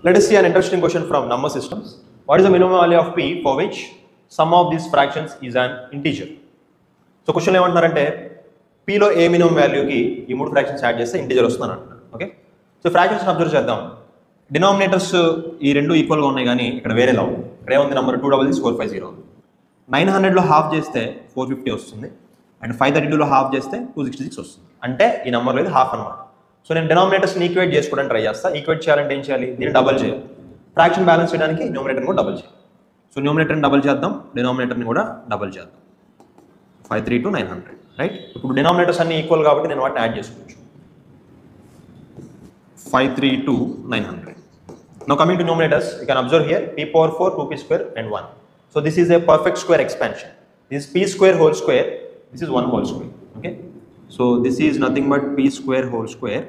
Let us see an interesting question from number systems. What is the minimum value of p for which sum of these fractions is an integer? So question ఏమంటున్నారంటే p లో ఏ minimum వాల్యూకి ఈ మూడు fractions add చేస్తే integer వస్తుందని అంటున్నారు. Okay, so fractions observe చేద్దాం. Denominators ఈ రెండు ఈక్వల్గా ఉన్నాయి, కానీ ఇక్కడ వేరేలా ఉంది. ఇక్కడ ఏముంది నెంబర్ 266,450. 900లో హాఫ్ చేస్తే 450 వస్తుంది, అండ్ 532లో హాఫ్ చేస్తే 266 వస్తుంది. అంటే ఈ నెంబర్లో ఇది హాఫ్ అనమాట. సో నేను డినామినేటర్స్ని ఈక్వేట్ చేసుకోవడానికి ట్రై చేస్తాను. ఈక్వేట్ చేయాలంటే ఏం చేయాలి? దీన్ని డబల్ చేయాలి. ఫ్రాక్షన్ బ్యాలెన్స్ చేయడానికి న్యూమరేటర్ని కూడా డబల్ చేయాలి. సో న్యూమరేటర్ని డబల్ చేద్దాం, డినామినేటర్ని కూడా డబల్ చేద్దాం. 532 900, రైట్? ఇప్పుడు డినామినేటర్స్ అన్ని ఈక్వల్ కాబట్టి నేను వాటిని యాడ్ చేసుకోవచ్చు. 532 900. Now coming to numerators, you can observe here p power 4, 2p square and 1. So this is a perfect square expansion. This is p square whole square, this is 1 whole square. Okay, so this is nothing but p square whole square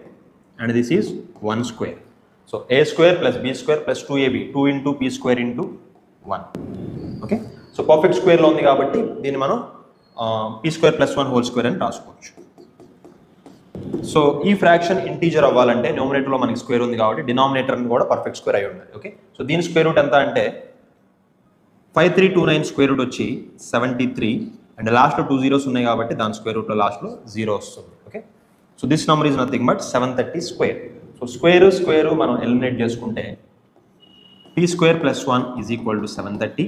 and this is 1 square. So a square plus b square plus 2ab, 2 into p square into 1. Okay, so perfect square lo undi kabatti deenni manam p square plus 1 whole square అని రాసుకోవచ్చు. So ఈ fraction integer అవ్వాలంటే న్యూమరేటర్లో మనకి square ఉంది కాబట్టి డినామినేటర్ని కూడా perfect square అయి ఉండాలి. ఓకే, సో దీని స్క్వేర్ రూట్ ఎంత అంటే 5329 స్క్వేర్ రూట్ వచ్చి 73, అండ్ లాస్ట్లో 2 zeros ఉన్నాయి కాబట్టి దాని స్క్వేర్ రూట్లో లాస్ట్లో 0 వస్తుంది. Okay, so this number is nothing but 730 square. So square మనం ఎలిమినేట్ చేసుకుంటే p square plus 1 is equal to 730.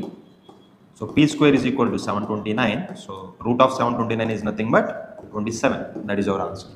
So p square is equal to 729. So root of 729 is nothing but 27. That is our answer.